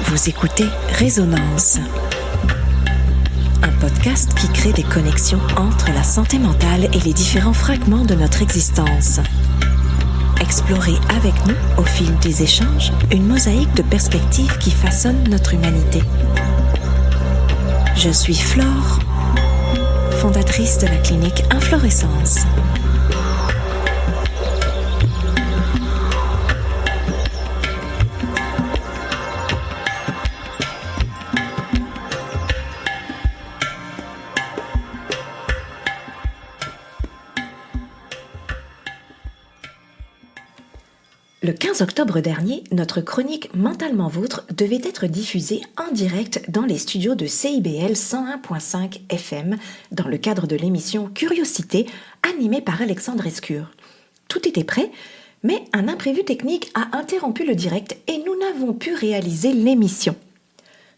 Vous écoutez Résonance, un podcast qui crée des connexions entre la santé mentale et les différents fragments de notre existence. Explorez avec nous, au fil des échanges, une mosaïque de perspectives qui façonne notre humanité. Je suis Flore, fondatrice de la clinique Inflorescence. Le 15 octobre dernier, notre chronique Mentalement Vôtre devait être diffusée en direct dans les studios de CIBL 101.5 FM dans le cadre de l'émission Curiosité animée par Alexandre Escure. Tout était prêt, mais un imprévu technique a interrompu le direct et nous n'avons pu réaliser l'émission.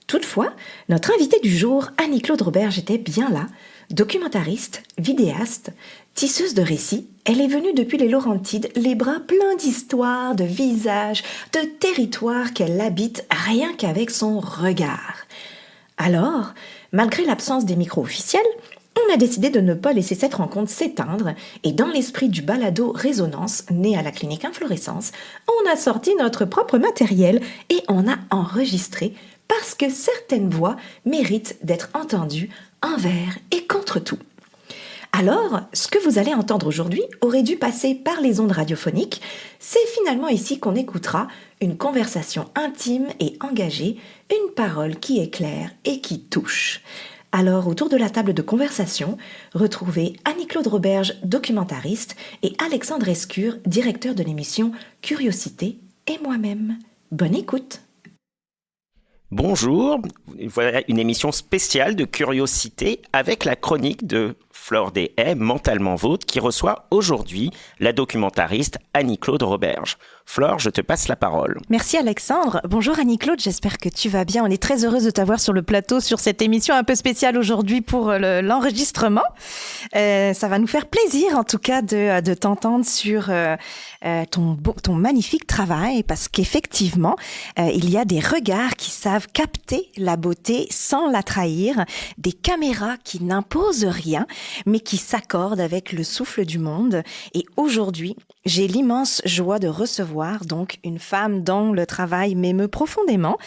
Toutefois, notre invitée du jour, Annie-Claude Roberge, était bien là, documentariste, vidéaste, tisseuse de récits. Elle est venue depuis les Laurentides, les bras pleins d'histoires, de visages, de territoires qu'elle habite rien qu'avec son regard. Alors, malgré l'absence des micros officiels, on a décidé de ne pas laisser cette rencontre s'éteindre et dans l'esprit du balado Résonance, né à la clinique Inflorescence, on a sorti notre propre matériel et on a enregistré parce que certaines voix méritent d'être entendues envers et contre tout. Alors, ce que vous allez entendre aujourd'hui aurait dû passer par les ondes radiophoniques. C'est finalement ici qu'on écoutera une conversation intime et engagée, une parole qui éclaire et qui touche. Alors, autour de la table de conversation, retrouvez Annie-Claude Roberge, documentariste, et Alexandre Escure, directeur de l'émission Curiosité, et moi-même. Bonne écoute! Bonjour, voilà une émission spéciale de Curiosité avec la chronique de Flore des Haies, Mentalement Vôtre, qui reçoit aujourd'hui la documentariste Annie-Claude Roberge. Flore, je te passe la parole. Merci Alexandre. Bonjour Annie-Claude, j'espère que tu vas bien. On est très heureuse de t'avoir sur le plateau sur cette émission un peu spéciale aujourd'hui pour l'enregistrement. Ça va nous faire plaisir en tout cas de t'entendre sur ton magnifique travail parce qu'effectivement, il y a des regards qui savent capter la beauté sans la trahir, des caméras qui n'imposent rien mais qui s'accordent avec le souffle du monde. Et aujourd'hui, j'ai l'immense joie de recevoir donc une femme dont le travail m'émeut profondément.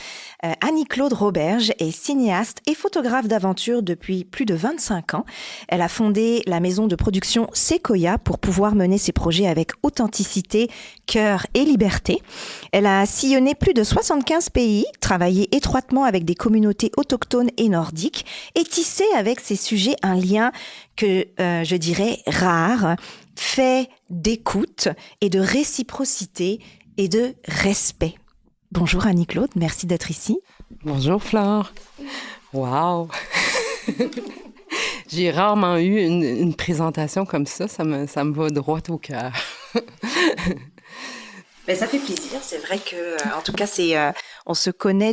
Annie-Claude Roberge est cinéaste et photographe d'aventure depuis plus de 25 ans. Elle a fondé la maison de production Sequoia pour pouvoir mener ses projets avec authenticité, cœur et liberté. Elle a sillonné plus de 75 pays, travaillé étroitement avec des communautés autochtones et nordiques et tissé avec ces sujets un lien que je dirais rare, fait d'écoute et de réciprocité et de respect. Bonjour Annie-Claude, merci d'être ici. Bonjour Flore. Wow! J'ai rarement eu une présentation comme ça, ça me va droit au cœur. Ben, ça fait plaisir, c'est vrai que, en tout cas, on se connaît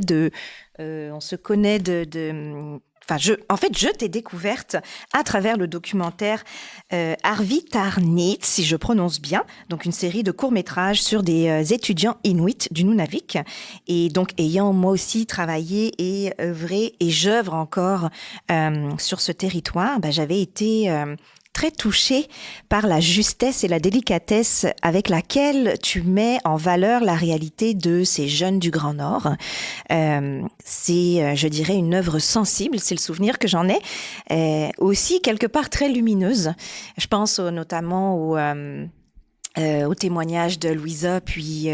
je t'ai découverte à travers le documentaire Arvitarnit, si je prononce bien, donc une série de courts-métrages sur des étudiants inuits du Nunavik. Et donc, ayant moi aussi travaillé et œuvré, et j'œuvre encore sur ce territoire, j'avais été très touchée par la justesse et la délicatesse avec laquelle tu mets en valeur la réalité de ces jeunes du Grand Nord. C'est, je dirais, une œuvre sensible, c'est le souvenir que j'en ai, aussi quelque part très lumineuse. Je pense notamment au témoignage de Louisa, puis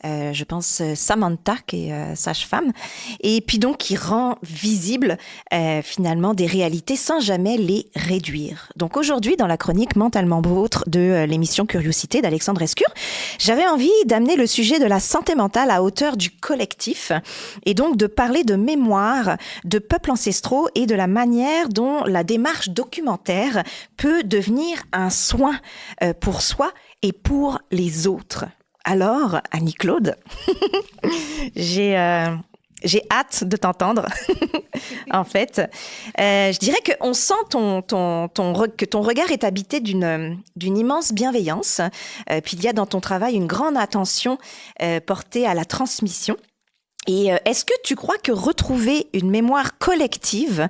je pense Samantha, qui est sage-femme, et puis donc qui rend visible finalement des réalités sans jamais les réduire. Donc aujourd'hui, dans la chronique Mentalement Vôtre de l'émission Curiosité d'Alexandre Escure, j'avais envie d'amener le sujet de la santé mentale à hauteur du collectif, et donc de parler de mémoire, de peuples ancestraux et de la manière dont la démarche documentaire peut devenir un soin pour soi et pour les autres. Alors, Annie-Claude, j'ai hâte de t'entendre. En fait, je dirais qu'on sent que ton regard est habité d'une immense bienveillance. Puis il y a dans ton travail une grande attention portée à la transmission. Et est-ce que tu crois que retrouver une mémoire collective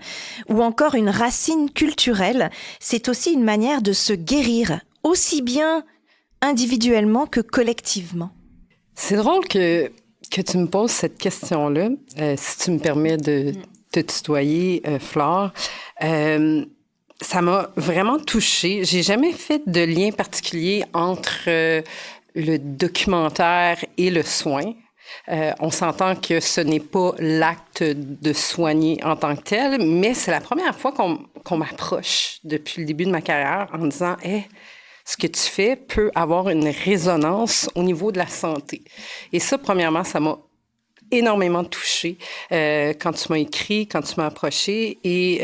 ou encore une racine culturelle, c'est aussi une manière de se guérir, aussi bien individuellement que collectivement? C'est drôle que tu me poses cette question-là, si tu me permets de te tutoyer, Flore. Ça m'a vraiment touchée. J'ai jamais fait de lien particulier entre le documentaire et le soin. On s'entend que ce n'est pas l'acte de soigner en tant que tel, mais c'est la première fois qu'on m'approche depuis le début de ma carrière en disant « Hey, ce que tu fais peut avoir une résonance au niveau de la santé. » Et ça, premièrement, ça m'a énormément touchée quand tu m'as écrit, quand tu m'as approché. Et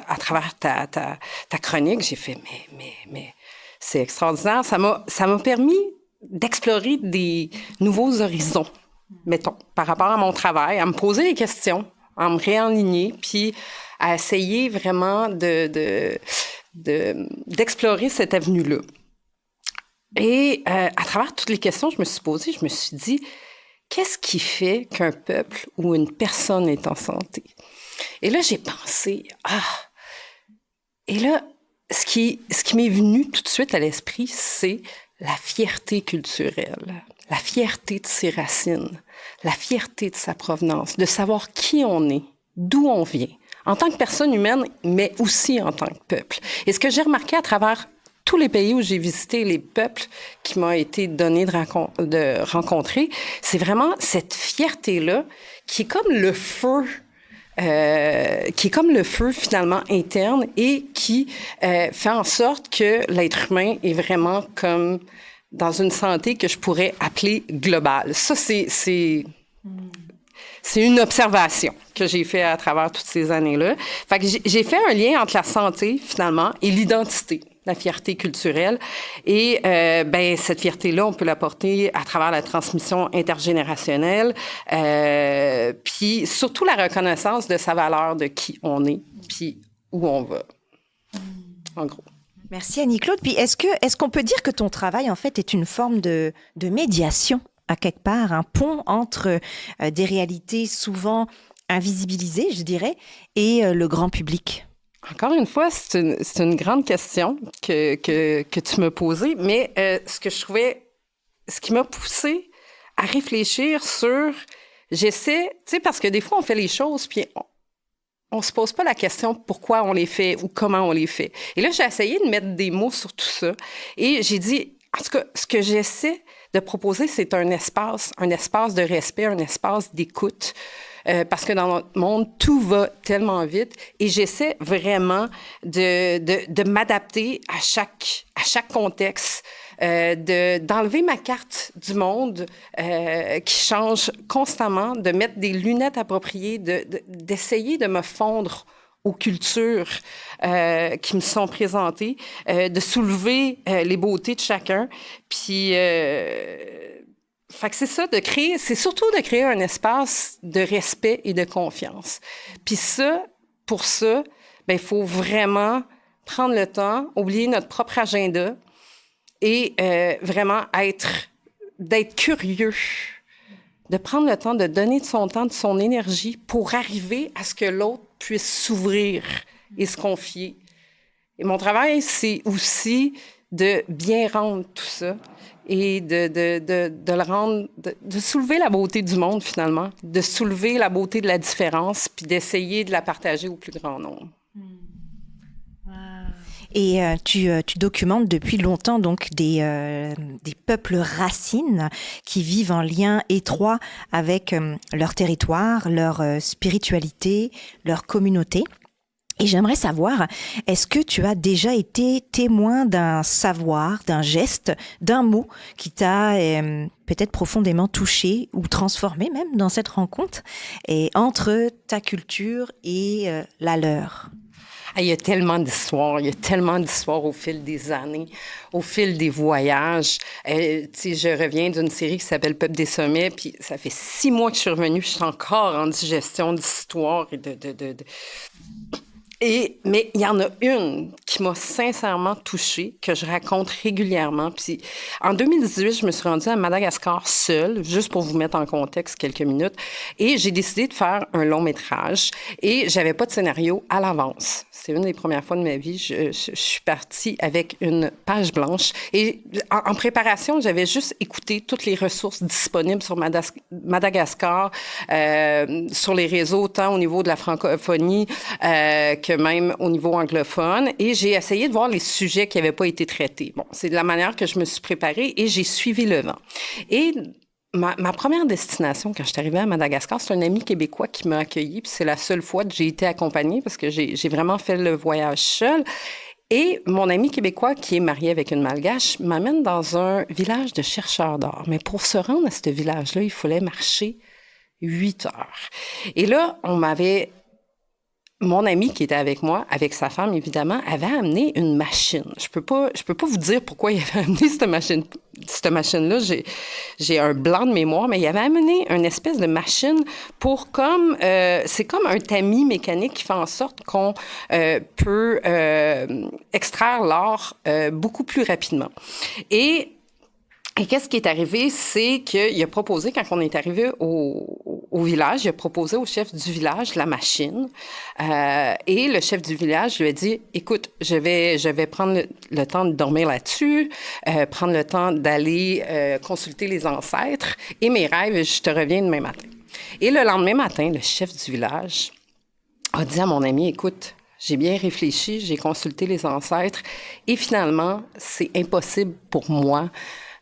à travers ta chronique, j'ai fait « Mais c'est extraordinaire. » Ça m'a permis d'explorer des nouveaux horizons, mettons, par rapport à mon travail, à me poser des questions, à me réaligner, puis à essayer vraiment d'explorer cette avenue-là. Et à travers toutes les questions que je me suis posées, je me suis dit, qu'est-ce qui fait qu'un peuple ou une personne est en santé? Et là, j'ai pensé, et là, ce qui m'est venu tout de suite à l'esprit, c'est la fierté culturelle, la fierté de ses racines, la fierté de sa provenance, de savoir qui on est, d'où on vient, en tant que personne humaine, mais aussi en tant que peuple. Et ce que j'ai remarqué à travers tous les pays où j'ai visité, les peuples qui m'ont été donnés de rencontrer, c'est vraiment cette fierté-là qui est comme le feu, finalement interne et qui fait en sorte que l'être humain est vraiment comme dans une santé que je pourrais appeler globale. Ça, c'est une observation que j'ai fait à travers toutes ces années-là. Fait que j'ai fait un lien entre la santé, finalement, et l'identité, la fierté culturelle. Et cette fierté-là, on peut l'apporter à travers la transmission intergénérationnelle, puis surtout la reconnaissance de sa valeur, de qui on est, puis où on va, en gros. Merci Annie-Claude. Puis est-ce qu'on peut dire que ton travail, en fait, est une forme de médiation, à quelque part, un pont entre des réalités souvent invisibilisées, je dirais, et le grand public? Encore une fois, c'est une grande question que tu m'as posée, mais ce qui m'a poussée à réfléchir sur, parce que des fois, on fait les choses, puis on se pose pas la question pourquoi on les fait ou comment on les fait. Et là, j'ai essayé de mettre des mots sur tout ça. Et j'ai dit, en tout cas, ce que j'essaie de proposer, c'est un espace de respect, un espace d'écoute. Parce que dans notre monde, tout va tellement vite. Et j'essaie vraiment de m'adapter à chaque contexte. D'enlever ma carte du monde qui change constamment, de mettre des lunettes appropriées, d'essayer de me fondre aux cultures qui me sont présentées, de soulever les beautés de chacun. Puis, fait que c'est surtout de créer un espace de respect et de confiance. Puis pour ça, il faut vraiment prendre le temps, oublier notre propre agenda, et vraiment d'être curieux, de prendre le temps de donner de son temps, de son énergie pour arriver à ce que l'autre puisse s'ouvrir et se confier. Et mon travail, c'est aussi de bien rendre tout ça et de le rendre, de soulever la beauté du monde finalement, de soulever la beauté de la différence puis d'essayer de la partager au plus grand nombre. Et tu documentes depuis longtemps donc des peuples racines qui vivent en lien étroit avec leur territoire, leur spiritualité, leur communauté. Et j'aimerais savoir, est-ce que tu as déjà été témoin d'un savoir, d'un geste, d'un mot qui t'a peut-être profondément touché ou transformé même dans cette rencontre et entre ta culture et la leur? Il y a tellement d'histoires au fil des années, au fil des voyages. Je reviens d'une série qui s'appelle Peuple des sommets, puis ça fait 6 mois que je suis revenue, je suis encore en digestion d'histoires et Mais il y en a une qui m'a sincèrement touchée, que je raconte régulièrement. Puis en 2018, je me suis rendue à Madagascar seule, juste pour vous mettre en contexte quelques minutes, et j'ai décidé de faire un long métrage. Et j'avais pas de scénario à l'avance. C'est une des premières fois de ma vie. Je suis partie avec une page blanche. Et en préparation, j'avais juste écouté toutes les ressources disponibles sur Madagascar, sur les réseaux, tant au niveau de la francophonie que même au niveau anglophone. Et j'ai essayé de voir les sujets qui n'avaient pas été traités. Bon, c'est de la manière que je me suis préparée et j'ai suivi le vent. Et ma première destination, quand je suis arrivée à Madagascar, c'est un ami québécois qui m'a accueillie. Puis c'est la seule fois que j'ai été accompagnée parce que j'ai vraiment fait le voyage seule. Et mon ami québécois, qui est marié avec une Malgache, m'amène dans un village de chercheurs d'or. Mais pour se rendre à ce village-là, il fallait marcher 8 heures. Et là, mon ami qui était avec moi, avec sa femme évidemment, avait amené une machine. Je peux pas vous dire pourquoi il avait amené cette machine-là. J'ai un blanc de mémoire, mais il avait amené une espèce de machine pour c'est comme un tamis mécanique qui fait en sorte qu'on peut extraire l'or beaucoup plus rapidement. Et qu'est-ce qui est arrivé, c'est qu'il a proposé, quand on est arrivé au village, il a proposé au chef du village la machine. Et le chef du village lui a dit, écoute, je vais prendre le temps de dormir là-dessus, prendre le temps d'aller consulter les ancêtres, et mes rêves, je te reviens demain matin. Et le lendemain matin, le chef du village a dit à mon ami, écoute, j'ai bien réfléchi, j'ai consulté les ancêtres, et finalement, c'est impossible pour moi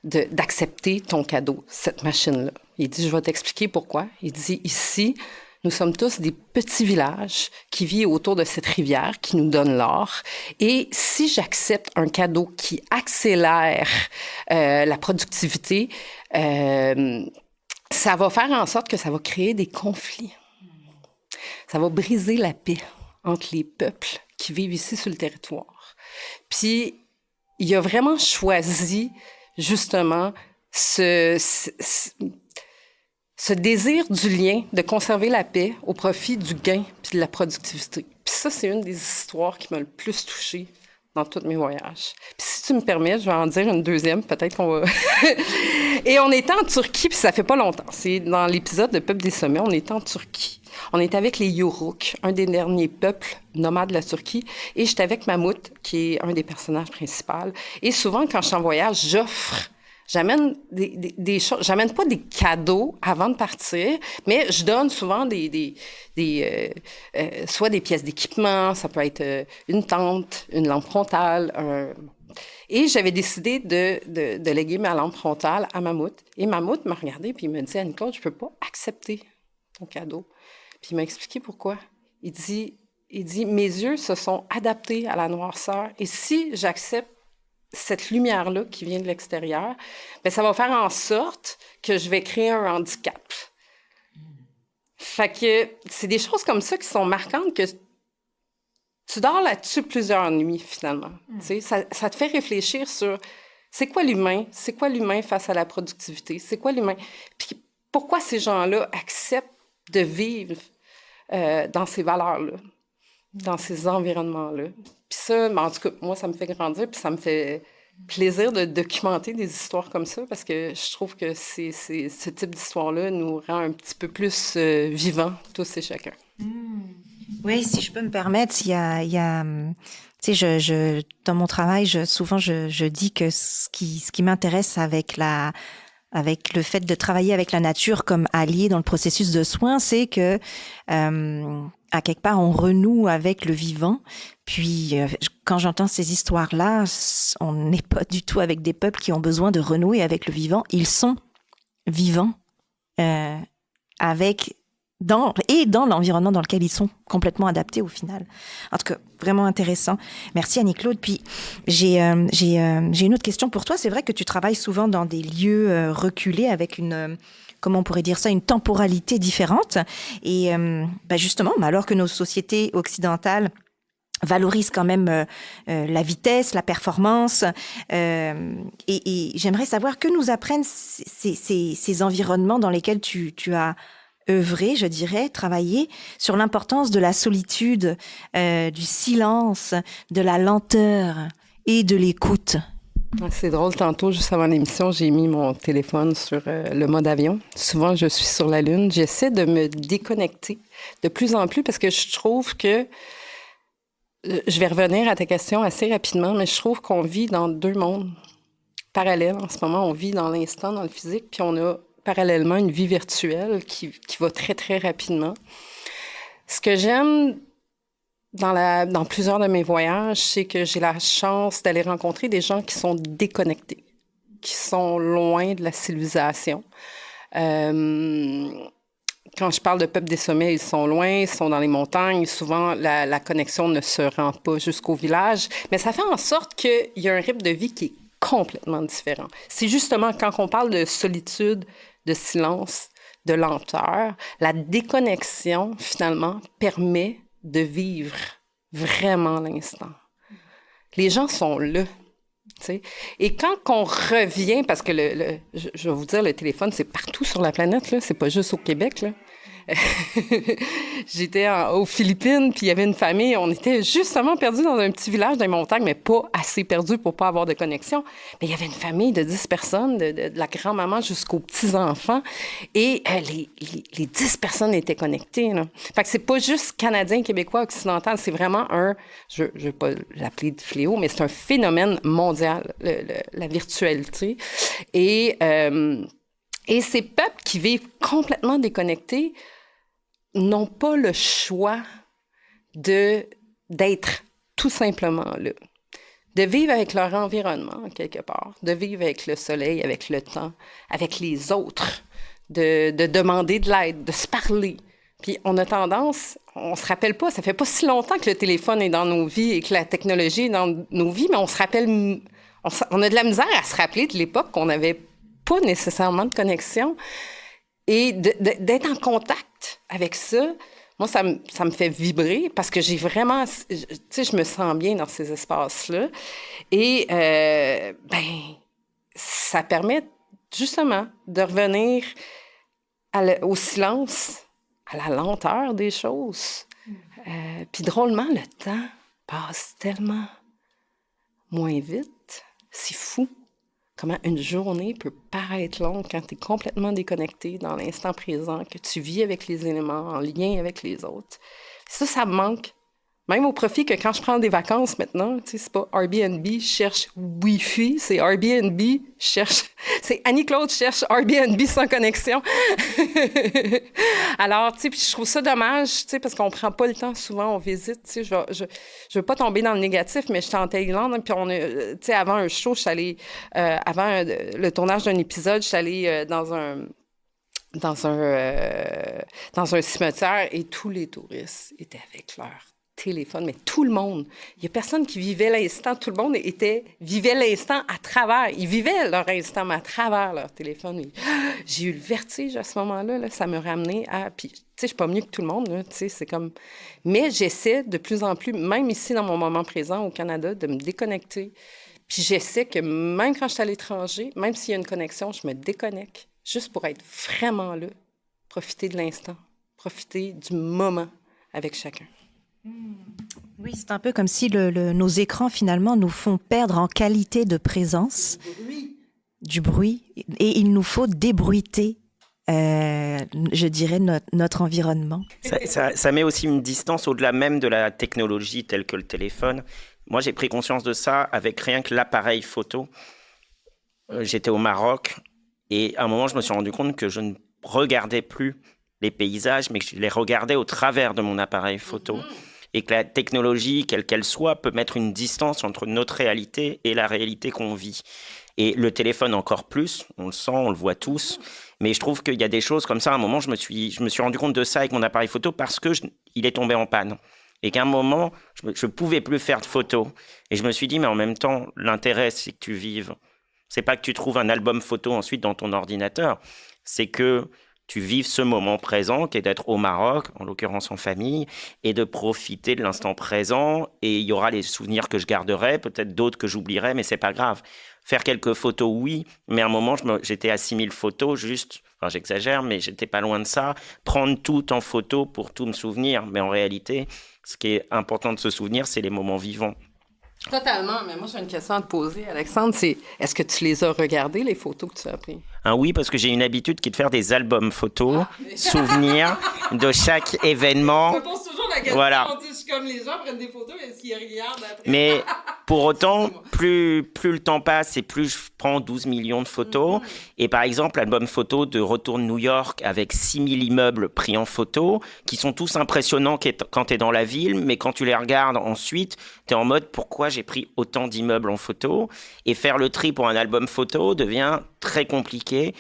d'accepter ton cadeau, cette machine-là. Il dit, je vais t'expliquer pourquoi. Il dit, ici, nous sommes tous des petits villages qui vivent autour de cette rivière qui nous donne l'or. Et si j'accepte un cadeau qui accélère la productivité, ça va faire en sorte que ça va créer des conflits. Ça va briser la paix entre les peuples qui vivent ici sur le territoire. Puis, il a vraiment choisi justement ce désir du lien, de conserver la paix au profit du gain puis de la productivité. Puis ça, c'est une des histoires qui m'a le plus touchée dans tous mes voyages. Puis si tu me permets, je vais en dire une deuxième, peut-être qu'on va... Et on était en Turquie, puis ça fait pas longtemps. C'est dans l'épisode de Peuple des sommets, on était en Turquie. On était avec les Yuruk, un des derniers peuples nomades de la Turquie, et j'étais avec Mammouth, qui est un des personnages principaux. Et souvent, quand je suis en voyage, j'amène des choses. J'amène pas des cadeaux avant de partir, mais je donne souvent soit des pièces d'équipement, ça peut être une tente, une lampe frontale. Et j'avais décidé de léguer ma lampe frontale à Mammouth. Et Mammouth m'a regardé puis il me dit, Annie-Claude, je peux pas accepter ton cadeau. Puis il m'a expliqué pourquoi. Il dit, mes yeux se sont adaptés à la noirceur. Et si j'accepte cette lumière-là qui vient de l'extérieur, bien, ça va faire en sorte que je vais créer un handicap. Fait que c'est des choses comme ça qui sont marquantes que tu dors là-dessus plusieurs nuits, finalement. Tu sais, ça te fait réfléchir sur c'est quoi l'humain face à la productivité, c'est quoi l'humain, puis pourquoi ces gens-là acceptent de vivre dans ces valeurs-là, dans ces environnements-là. Puis ça, en tout cas, moi, ça me fait grandir, puis ça me fait plaisir de documenter des histoires comme ça, parce que je trouve que ce type d'histoire-là nous rend un petit peu plus vivants, tous et chacun. Oui, si je peux me permettre, il y a tu sais, dans mon travail, souvent je dis que ce qui m'intéresse avec le fait de travailler avec la nature comme allié dans le processus de soins, c'est que à quelque part on renoue avec le vivant. Puis quand j'entends ces histoires-là, on n'est pas du tout avec des peuples qui ont besoin de renouer avec le vivant. Ils sont vivants dans l'environnement dans lequel ils sont complètement adaptés au final. En tout cas, vraiment intéressant. Merci Annie-Claude. Puis j'ai une autre question pour toi. C'est vrai que tu travailles souvent dans des lieux reculés avec comment on pourrait dire ça, une temporalité différente. Et justement, alors que nos sociétés occidentales valorisent quand même la vitesse, la performance, et j'aimerais savoir que nous apprennent ces environnements dans lesquels tu as œuvré, je dirais, travaillé sur l'importance de la solitude, du silence, de la lenteur et de l'écoute. C'est drôle, tantôt, juste avant l'émission, j'ai mis mon téléphone sur le mode avion. Souvent, je suis sur la Lune. J'essaie de me déconnecter de plus en plus parce que je trouve que, je vais revenir à ta question assez rapidement, mais je trouve qu'on vit dans deux mondes parallèles. En ce moment, on vit dans l'instant, dans le physique, puis on a parallèlement une vie virtuelle qui va très, très rapidement. Ce que j'aime dans plusieurs de mes voyages, c'est que j'ai la chance d'aller rencontrer des gens qui sont déconnectés, qui sont loin de la civilisation. Quand je parle de peuple des sommets, ils sont loin, ils sont dans les montagnes. Souvent, la connexion ne se rend pas jusqu'au village. Mais ça fait en sorte qu'il y a un rythme de vie qui est complètement différent. C'est justement quand on parle de solitude, de silence, de lenteur, la déconnexion, finalement, permet de vivre vraiment l'instant. Les gens sont là, tu sais. Et quand on revient, parce que je vais vous dire, le téléphone, c'est partout sur la planète, là, c'est pas juste au Québec, là. J'étais aux Philippines, puis il y avait une famille, on était justement perdus dans un petit village dans les montagnes, mais pas assez perdus pour pas avoir de connexion. Mais il y avait une famille de 10 personnes, de la grand-maman jusqu'aux petits-enfants, et les 10 personnes étaient connectées, là. Fait que c'est pas juste canadien, québécois, occidental, c'est vraiment je vais pas l'appeler de fléau, mais c'est un phénomène mondial, la virtualité. Et ces peuples qui vivent complètement déconnectés n'ont pas le choix d'être tout simplement là, de vivre avec leur environnement quelque part, de vivre avec le soleil, avec le temps, avec les autres, de demander de l'aide, de se parler. Puis on a tendance, on se rappelle pas, ça fait pas si longtemps que le téléphone est dans nos vies et que la technologie est dans nos vies, mais on se rappelle, on a de la misère à se rappeler de l'époque qu'on n'avait pas nécessairement de connexion. Et d'être en contact avec ça, moi, ça me fait vibrer parce que j'ai vraiment... Tu sais, je me sens bien dans ces espaces-là. Et, ça permet justement de revenir au silence, à la lenteur des choses. Puis drôlement, le temps passe tellement moins vite. C'est fou. Comment une journée peut paraître longue quand tu es complètement déconnecté dans l'instant présent, que tu vis avec les éléments, en lien avec les autres. Ça me manque. Même au profit que quand je prends des vacances maintenant, tu sais, c'est pas Airbnb cherche Wi-Fi, c'est Airbnb cherche... C'est Annie-Claude cherche Airbnb sans connexion. Alors, tu sais, puis je trouve ça dommage, tu sais, parce qu'on prend pas le temps souvent, on visite, tu sais, je veux pas tomber dans le négatif, mais j'étais en Thaïlande, puis on a, tu sais, avant un show, je suis allée, avant le tournage d'un épisode, je suis allée dans un cimetière et tous les touristes étaient avec leur téléphone, mais tout le monde. Il n'y a personne qui vivait l'instant. Tout le monde vivait l'instant à travers. Ils vivaient leur instant, mais à travers leur téléphone. Et, j'ai eu le vertige à ce moment-là. Là, ça me ramenait à... Puis, tu sais, je suis pas mieux que tout le monde. Là, tu sais, c'est comme... Mais j'essaie de plus en plus, même ici, dans mon moment présent au Canada, de me déconnecter. Puis j'essaie que même quand je suis à l'étranger, même s'il y a une connexion, je me déconnecte juste pour être vraiment là, profiter de l'instant, profiter du moment avec chacun. Oui, c'est un peu comme si nos écrans, finalement, nous font perdre en qualité de présence, du bruit, et il nous faut débruiter, je dirais, notre environnement. Ça met aussi une distance au-delà même de la technologie telle que le téléphone. Moi, j'ai pris conscience de ça avec rien que l'appareil photo. J'étais au Maroc et à un moment, je me suis rendu compte que je ne regardais plus les paysages, mais que je les regardais au travers de mon appareil photo. Et que la technologie, quelle qu'elle soit, peut mettre une distance entre notre réalité et la réalité qu'on vit. Et le téléphone encore plus, on le sent, on le voit tous. Mais je trouve qu'il y a des choses comme ça. À un moment, je me suis rendu compte de ça avec mon appareil photo parce que il est tombé en panne. Et qu'à un moment, je ne pouvais plus faire de photos. Et je me suis dit, mais en même temps, l'intérêt, c'est que tu vives. C'est pas que tu trouves un album photo ensuite dans ton ordinateur. C'est que tu vives ce moment présent qui est d'être au Maroc, en l'occurrence en famille, et de profiter de l'instant présent. Et il y aura les souvenirs que je garderai, peut-être d'autres que j'oublierai, mais c'est pas grave. Faire quelques photos, oui, mais à un moment, j'étais à 6000 photos, juste, enfin j'exagère, mais j'étais pas loin de ça. Prendre tout en photo pour tout me souvenir, mais en réalité, ce qui est important de se souvenir, c'est les moments vivants. Totalement, mais moi j'ai une question à te poser, Alexandre, c'est est-ce que tu les as regardées, les photos que tu as prises? Oui, parce que j'ai une habitude qui est de faire des albums photos, souvenirs de chaque événement. Je me pose toujours la question, voilà. Je suis comme les gens prennent des photos, est-ce qu'ils regardent après? Mais pour autant, plus le temps passe et plus je prends 12 millions de photos. Et par exemple, l'album photo de Retour de New York avec 6000 immeubles pris en photo, qui sont tous impressionnants quand tu es dans la ville, mais quand tu les regardes ensuite, tu es en mode pourquoi j'ai pris autant d'immeubles en photo? Et faire le tri pour un album photo devient très compliqué.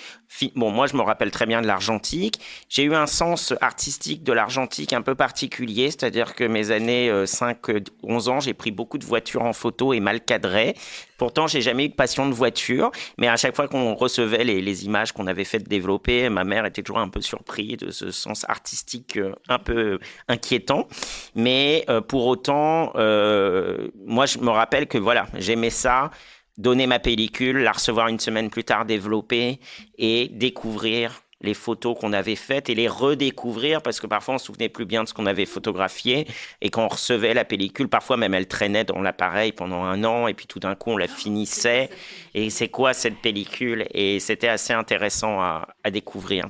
Bon, moi, je me rappelle très bien de l'argentique. J'ai eu un sens artistique de l'argentique un peu particulier, c'est-à-dire que mes années 5-11 ans, j'ai pris beaucoup de voitures en photo et mal cadrées. Pourtant, j'ai jamais eu de passion de voiture, mais à chaque fois qu'on recevait les images qu'on avait fait développer, ma mère était toujours un peu surprise de ce sens artistique un peu inquiétant. Mais pour autant, moi, je me rappelle que voilà, j'aimais ça. Donner ma pellicule, la recevoir une semaine plus tard développée et découvrir les photos qu'on avait faites et les redécouvrir parce que parfois on se souvenait plus bien de ce qu'on avait photographié et quand on recevait la pellicule, parfois même elle traînait dans l'appareil pendant 1 an et puis tout d'un coup on la finissait et c'est quoi cette pellicule? Et c'était assez intéressant à découvrir.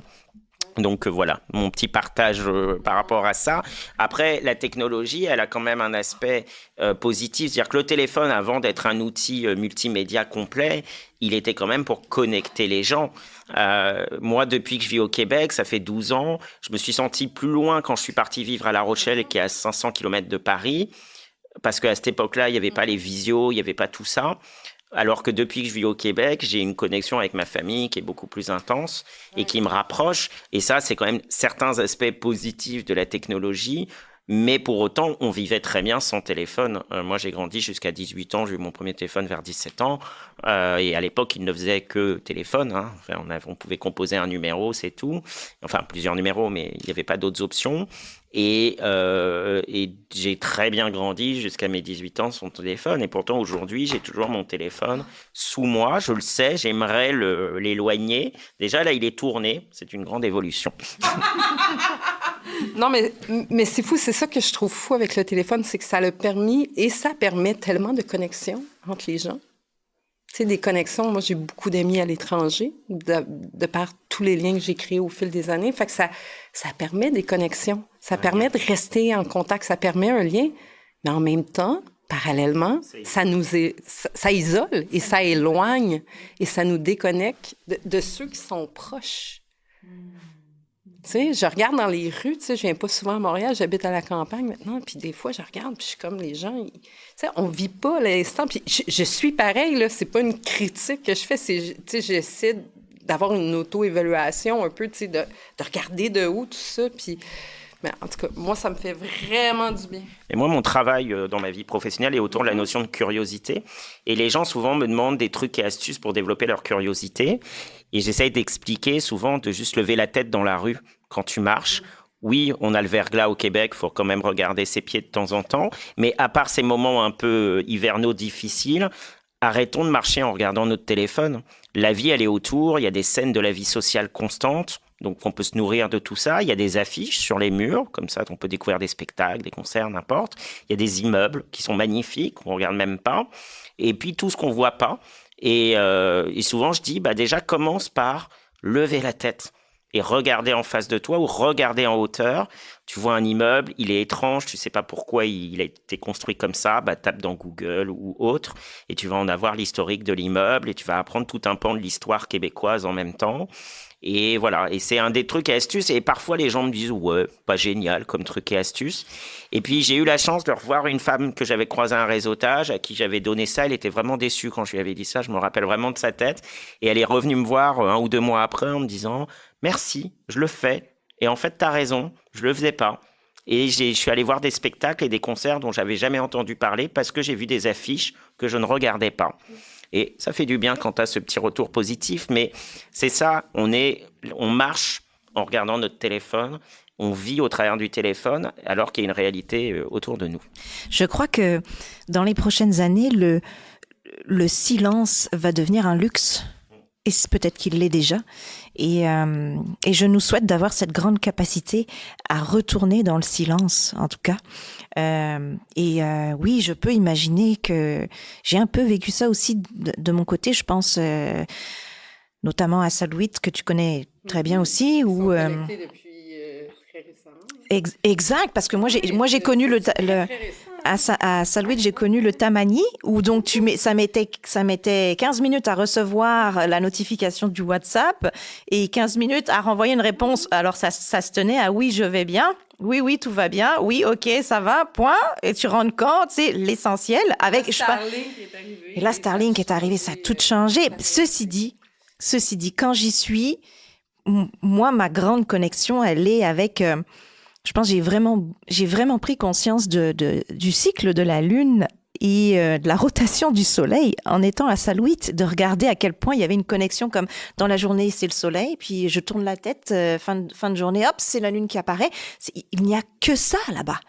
Donc voilà, mon petit partage par rapport à ça. Après, la technologie, elle a quand même un aspect positif. C'est-à-dire que le téléphone, avant d'être un outil multimédia complet, il était quand même pour connecter les gens. Moi, depuis que je vis au Québec, ça fait 12 ans, je me suis senti plus loin quand je suis parti vivre à La Rochelle, qui est à 500 km de Paris. Parce qu'à cette époque-là, il n'y avait pas les visios, il n'y avait pas tout ça. Alors que depuis que je vis au Québec, j'ai une connexion avec ma famille qui est beaucoup plus intense et qui me rapproche. Et ça, c'est quand même certains aspects positifs de la technologie. Mais pour autant, on vivait très bien sans téléphone. Moi, j'ai grandi jusqu'à 18 ans. J'ai eu mon premier téléphone vers 17 ans. Et à l'époque, il ne faisait que téléphone. Hein. Enfin, on pouvait composer un numéro, c'est tout. Enfin, plusieurs numéros, mais il n'y avait pas d'autres options. Et j'ai très bien grandi jusqu'à mes 18 ans sans téléphone. Et pourtant, aujourd'hui, j'ai toujours mon téléphone sous moi. Je le sais, j'aimerais l'éloigner. Déjà, là, il est tourné. C'est une grande évolution. Non, mais c'est fou. C'est ça que je trouve fou avec le téléphone, c'est que ça l'a permis et ça permet tellement de connexions entre les gens. Tu sais, des connexions. Moi, j'ai beaucoup d'amis à l'étranger, de par tous les liens que j'ai créés au fil des années. Fait que ça permet des connexions. Ça permet de rester en contact. Ça permet un lien. Mais en même temps, parallèlement, ça isole et ça éloigne et ça nous déconnecte de ceux qui sont proches. Tu sais, je regarde dans les rues, tu sais, je viens pas souvent à Montréal, j'habite à la campagne maintenant, puis des fois, je regarde, puis je suis comme les gens, tu sais, on vit pas l'instant, puis je suis pareil, là, c'est pas une critique que je fais, c'est, tu sais, j'essaie d'avoir une auto-évaluation un peu, tu sais, de regarder de haut tout ça, puis... Mais en tout cas, moi, ça me fait vraiment du bien. Et moi, mon travail dans ma vie professionnelle est autour de la notion de curiosité. Et les gens, souvent, me demandent des trucs et astuces pour développer leur curiosité. Et j'essaye d'expliquer souvent de juste lever la tête dans la rue quand tu marches. Oui, on a le verglas au Québec, il faut quand même regarder ses pieds de temps en temps. Mais à part ces moments un peu hivernaux difficiles, arrêtons de marcher en regardant notre téléphone. La vie, elle est autour. Il y a des scènes de la vie sociale constantes. Donc, on peut se nourrir de tout ça. Il y a des affiches sur les murs, comme ça, on peut découvrir des spectacles, des concerts, n'importe. Il y a des immeubles qui sont magnifiques, qu'on ne regarde même pas. Et puis, tout ce qu'on ne voit pas. Et souvent, je dis, déjà, commence par lever la tête et regarder en face de toi ou regarder en hauteur. Tu vois un immeuble, il est étrange, tu ne sais pas pourquoi il a été construit comme ça, tape dans Google ou autre, et tu vas en avoir l'historique de l'immeuble, et tu vas apprendre tout un pan de l'histoire québécoise en même temps. Et voilà, et c'est un des trucs et astuces. Et parfois, les gens me disent « Ouais, pas génial comme truc et astuce ». Et puis, j'ai eu la chance de revoir une femme que j'avais croisée à un réseautage, à qui j'avais donné ça. Elle était vraiment déçue quand je lui avais dit ça. Je me rappelle vraiment de sa tête. Et elle est revenue me voir 1 ou 2 mois après en me disant « Merci, je le fais. Et en fait, t'as raison, je le faisais pas. » Et je suis allé voir des spectacles et des concerts dont j'avais jamais entendu parler parce que j'ai vu des affiches que je ne regardais pas. Et ça fait du bien quand tu as ce petit retour positif, mais c'est ça, on marche en regardant notre téléphone. On vit au travers du téléphone alors qu'il y a une réalité autour de nous. Je crois que dans les prochaines années, le silence va devenir un luxe. Et peut-être qu'il l'est déjà. Et je nous souhaite d'avoir cette grande capacité à retourner dans le silence, en tout cas. Oui, je peux imaginer que j'ai un peu vécu ça aussi de mon côté. Je pense notamment à Salouit, que tu connais très bien aussi. Où, depuis très récemment. Exact, parce que moi j'ai connu à Salouit, j'ai connu le Tamani, où donc ça mettait 15 minutes à recevoir la notification du WhatsApp et 15 minutes à renvoyer une réponse. Alors ça se tenait à oui, je vais bien. Oui, tout va bien. Oui, OK, ça va, point. Et tu rends compte, c'est l'essentiel. Starlink est arrivé. Et là, Starlink est arrivé, ça a tout changé. Ceci dit, quand j'y suis, moi, ma grande connexion, elle est avec... je pense que j'ai vraiment pris conscience du cycle de la Lune et de la rotation du Soleil en étant à Salouit, de regarder à quel point il y avait une connexion, comme dans la journée, c'est le Soleil, puis je tourne la tête, fin de journée, hop, c'est la Lune qui apparaît. Il n'y a que ça là-bas.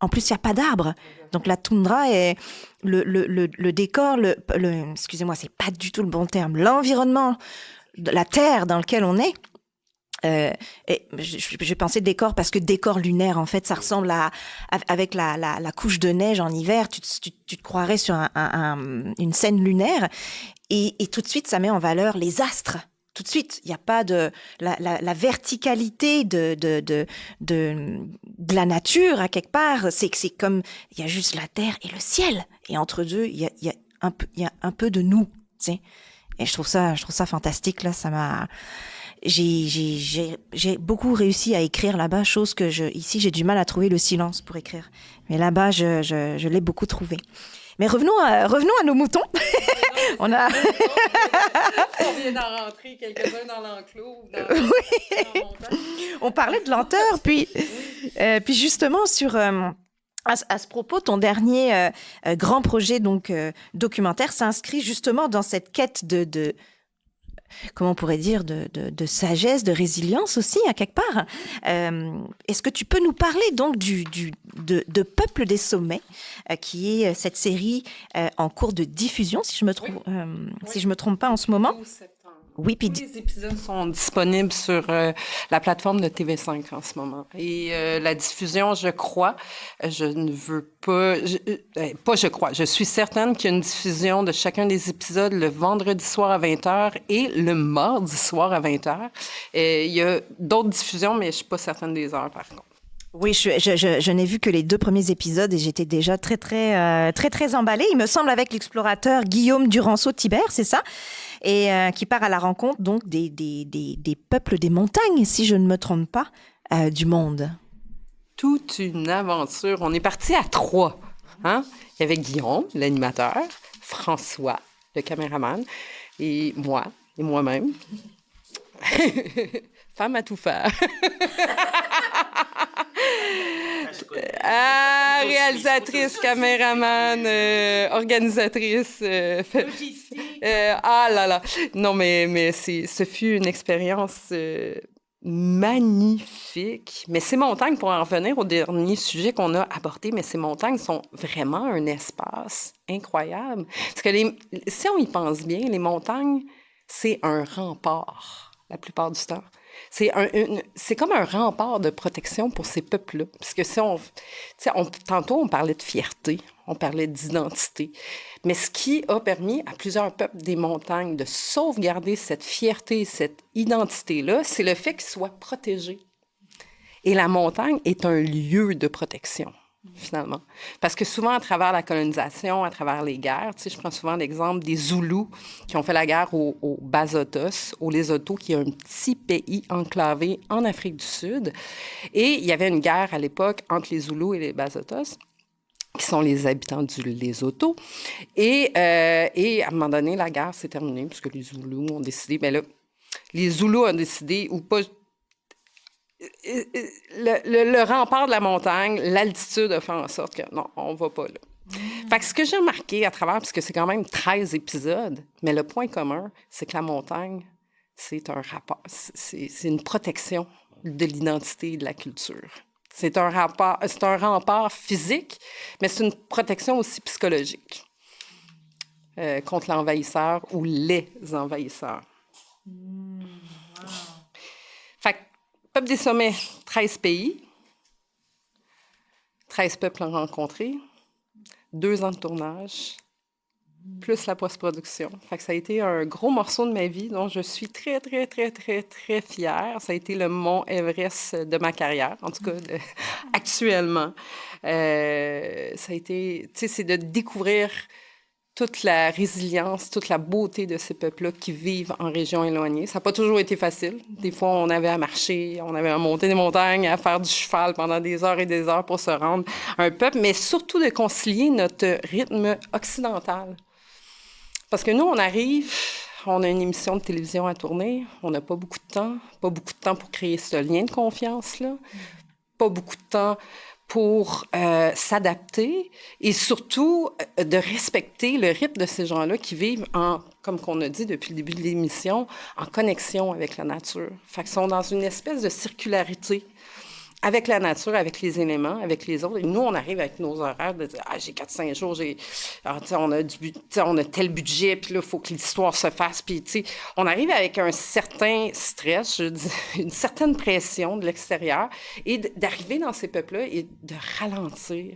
En plus, il n'y a pas d'arbres. Donc la toundra est le décor, excusez-moi, c'est pas du tout le bon terme, l'environnement, la terre dans lequel on est. Et j'ai pensé décor parce que décor lunaire, en fait, ça ressemble avec la couche de neige en hiver, tu te croirais sur une scène lunaire, et tout de suite, ça met en valeur les astres. Tout de suite, il n'y a pas de la verticalité de la nature à quelque part. C'est que c'est comme il y a juste la terre et le ciel, et entre deux, il y a un peu de nous, tu sais. Et je trouve ça fantastique là. Ça m'a J'ai beaucoup réussi à écrire là-bas, chose que ici j'ai du mal à trouver le silence pour écrire. Mais là-bas, je l'ai beaucoup trouvé. Mais revenons à nos moutons. On vient d'en rentrer quelques-uns dans l'enclos. On parlait de lenteur, puis justement sur... À ce propos, ton dernier grand projet donc documentaire s'inscrit justement dans cette quête de comment on pourrait dire, de sagesse, de résilience aussi, à quelque part. Est-ce que tu peux nous parler donc de Peuple des sommets, qui est cette série en cours de diffusion, si je me trompe pas en ce moment? Oui, puis tous les épisodes sont disponibles sur la plateforme de TV5 en ce moment. Et la diffusion, je crois, je suis certaine qu'il y a une diffusion de chacun des épisodes le vendredi soir à 20h et le mardi soir à 20h. Il y a d'autres diffusions, mais je suis pas certaine des heures, par contre. Oui, je n'ai vu que les 2 premiers épisodes et j'étais déjà très emballée. Il me semble avec l'explorateur Guillaume Duranceau-Thibert, c'est ça? Et qui part à la rencontre donc des peuples des montagnes, si je ne me trompe pas, du monde. Toute une aventure. On est parti à 3. Hein? Il y avait Guillaume, l'animateur, François, le caméraman, et moi, et moi-même. Femme à tout faire. Réalisatrice, caméraman, organisatrice. Ah là là. Non, mais ce fut une expérience magnifique. Mais ces montagnes, pour en revenir au dernier sujet qu'on a abordé, mais ces montagnes sont vraiment un espace incroyable. Parce que si on y pense bien, les montagnes, c'est un rempart la plupart du temps. C'est comme un rempart de protection pour ces peuples-là. Parce que tantôt, on parlait de fierté, on parlait d'identité. Mais ce qui a permis à plusieurs peuples des montagnes de sauvegarder cette fierté, cette identité-là, c'est le fait qu'ils soient protégés. Et la montagne est un lieu de protection, finalement. Parce que souvent, à travers la colonisation, à travers les guerres, je prends souvent l'exemple des Zoulous qui ont fait la guerre aux Bazotos, au Lesotho, qui est un petit pays enclavé en Afrique du Sud. Et il y avait une guerre à l'époque entre les Zoulous et les Bazotos, qui sont les habitants du Lesotho. Et à un moment donné, la guerre s'est terminée, puisque les Zoulous ont décidé... les Zoulous ont décidé, ou pas... Le rempart de la montagne, l'altitude a fait en sorte que non, on va pas là. Fait que ce que j'ai remarqué à travers, parce que c'est quand même 13 épisodes, mais le point commun, c'est que la montagne, c'est un rapport, c'est une protection de l'identité et de la culture. C'est un rempart physique, mais c'est une protection aussi psychologique contre l'envahisseur ou les envahisseurs. Fait que, Peuple des sommets, 13 pays, 13 peuples rencontrés, 2 ans de tournage, plus la post-production. Fait que ça a été un gros morceau de ma vie dont je suis très, très, très, très, très fière. Ça a été le mont Everest de ma carrière, en tout cas actuellement. Ça a été, tu sais, c'est de découvrir toute la résilience, toute la beauté de ces peuples-là qui vivent en région éloignée. Ça n'a pas toujours été facile. Des fois, on avait à marcher, on avait à monter des montagnes, à faire du cheval pendant des heures et des heures pour se rendre à un peuple, mais surtout de concilier notre rythme occidental. Parce que nous, on arrive, on a une émission de télévision à tourner, on n'a pas beaucoup de temps pour créer ce lien de confiance-là, pas beaucoup de temps pour s'adapter et surtout de respecter le rythme de ces gens-là qui vivent comme qu'on a dit depuis le début de l'émission, en connexion avec la nature. Fait qu'ils sont dans une espèce de circularité avec la nature, avec les éléments, avec les autres. Et nous, on arrive avec nos horaires de dire « Ah, j'ai 4-5 jours, on a tel budget, puis là, il faut que l'histoire se fasse. » Puis, tu sais, on arrive avec un certain stress, je dis, une certaine pression de l'extérieur, et d'arriver dans ces peuples-là et de ralentir,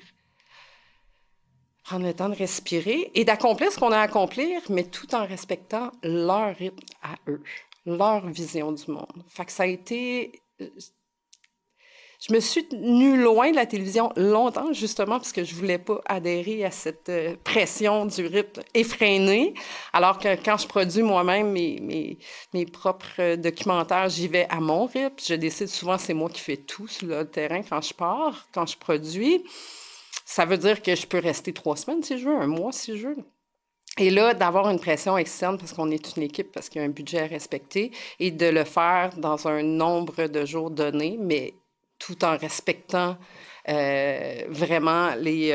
prendre le temps de respirer et d'accomplir ce qu'on a à accomplir, mais tout en respectant leur rythme à eux, leur vision du monde. Fait que ça a été... Je me suis tenue loin de la télévision longtemps, justement, parce que je voulais pas adhérer à cette pression du rythme effréné. Alors que quand je produis moi-même mes propres documentaires, j'y vais à mon rythme. Je décide souvent, c'est moi qui fais tout sur le terrain quand je pars, quand je produis. Ça veut dire que je peux rester 3 semaines si je veux, 1 mois si je veux. Et là, d'avoir une pression externe parce qu'on est une équipe, parce qu'il y a un budget à respecter, et de le faire dans un nombre de jours donné, mais tout en respectant vraiment les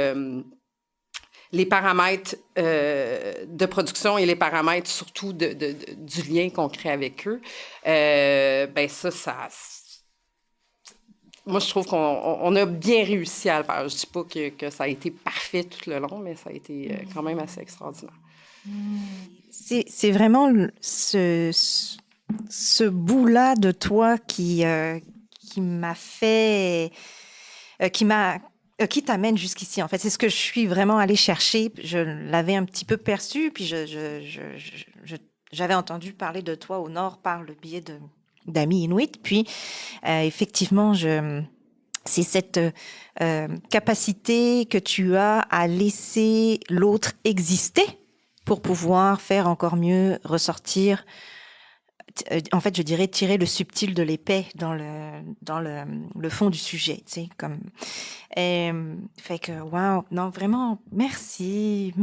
paramètres de production et les paramètres surtout du lien qu'on crée avec eux, ben ça... Moi, je trouve qu'on a bien réussi à le faire. Je ne dis pas que ça a été parfait tout le long, mais ça a été quand même assez extraordinaire. C'est vraiment ce bout-là de toi qui m'a fait, qui t'amène jusqu'ici. En fait, c'est ce que je suis vraiment allée chercher. Je l'avais un petit peu perçu, puis j'avais entendu parler de toi au Nord par le biais d'amis inuits. Puis, effectivement, c'est cette capacité que tu as à laisser l'autre exister pour pouvoir faire encore mieux ressortir. En fait, je dirais tirer le subtil de l'épais dans le fond du sujet, tu sais, comme. Fait que, waouh, non, vraiment, merci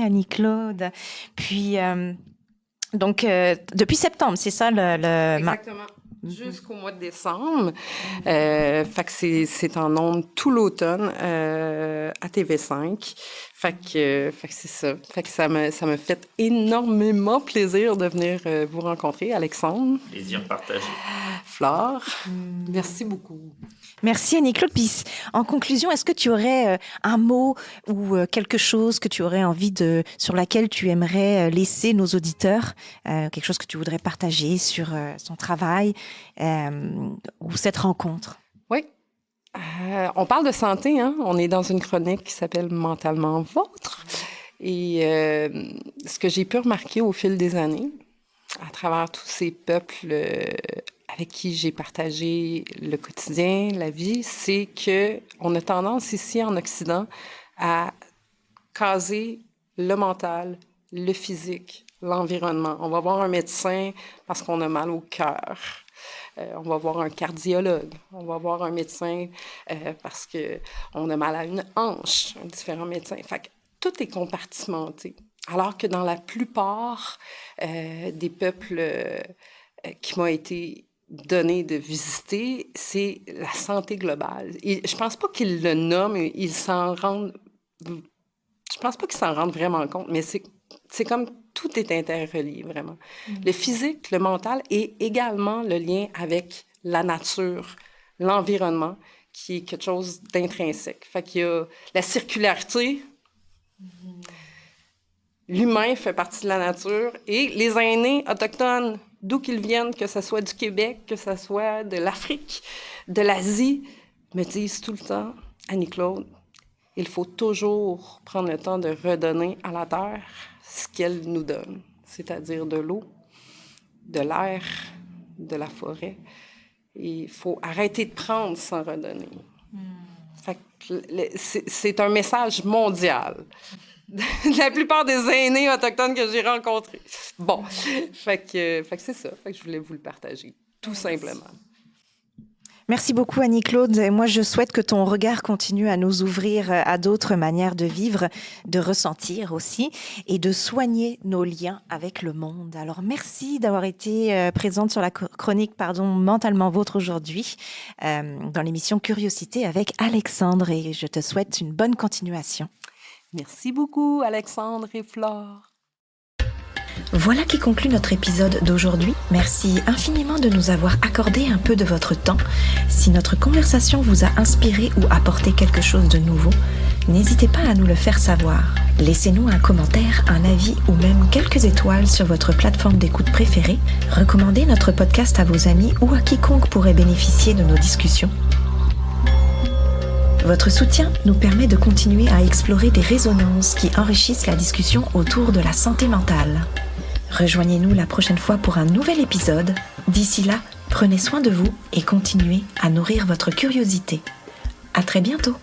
Annie-Claude. Puis, donc, depuis septembre, c'est ça Exactement. Jusqu'au mois de décembre. Fait que c'est en ondes tout l'automne à TV5. Fait que c'est ça. Fait que ça me fait énormément plaisir de venir vous rencontrer, Alexandre. Plaisir partagé. Flore, merci beaucoup. Merci Annie-Claude. Puis, en conclusion, est-ce que tu aurais un mot ou quelque chose que tu aurais envie sur laquelle tu aimerais laisser nos auditeurs, quelque chose que tu voudrais partager sur son travail ou cette rencontre? Oui. On parle de santé, hein? On est dans une chronique qui s'appelle « Mentalement vôtre ». Et ce que j'ai pu remarquer au fil des années, à travers tous ces peuples avec qui j'ai partagé le quotidien, la vie, c'est qu'on a tendance ici en Occident à caser le mental, le physique, l'environnement. On va voir un médecin parce qu'on a mal au cœur. On va voir un cardiologue, on va voir un médecin parce qu'on a mal à une hanche, un différent médecin. Fait que tout est compartimenté. Alors que dans la plupart des peuples qui m'ont été donnés de visiter, c'est la santé globale. Et je pense pas qu'ils le nomment, ils s'en rendent... Je pense pas qu'ils s'en rendent vraiment compte, mais c'est comme tout est interrelié, vraiment. Le physique, le mental et également le lien avec la nature, l'environnement, qui est quelque chose d'intrinsèque. Fait qu'il y a la circularité, l'humain fait partie de la nature et les aînés autochtones, d'où qu'ils viennent, que ce soit du Québec, que ce soit de l'Afrique, de l'Asie, me disent tout le temps, Annie-Claude, il faut toujours prendre le temps de redonner à la Terre ce qu'elle nous donne, c'est-à-dire de l'eau, de l'air, de la forêt. Et il faut arrêter de prendre sans redonner. Fait que c'est un message mondial. La plupart des aînés autochtones que j'ai rencontrés. Bon, fait que c'est ça. Fait que je voulais vous le partager, tout simplement. Merci beaucoup Annie-Claude. Et moi, je souhaite que ton regard continue à nous ouvrir à d'autres manières de vivre, de ressentir aussi et de soigner nos liens avec le monde. Alors, merci d'avoir été présente sur la chronique Mentalement Vôtre aujourd'hui dans l'émission Curiosité avec Alexandre et je te souhaite une bonne continuation. Merci beaucoup Alexandre et Flore. Voilà qui conclut notre épisode d'aujourd'hui. Merci infiniment de nous avoir accordé un peu de votre temps. Si notre conversation vous a inspiré ou apporté quelque chose de nouveau, n'hésitez pas à nous le faire savoir. Laissez-nous un commentaire, un avis ou même quelques étoiles sur votre plateforme d'écoute préférée. Recommandez notre podcast à vos amis ou à quiconque pourrait bénéficier de nos discussions. Votre soutien nous permet de continuer à explorer des résonances qui enrichissent la discussion autour de la santé mentale. Rejoignez-nous la prochaine fois pour un nouvel épisode. D'ici là, prenez soin de vous et continuez à nourrir votre curiosité. À très bientôt!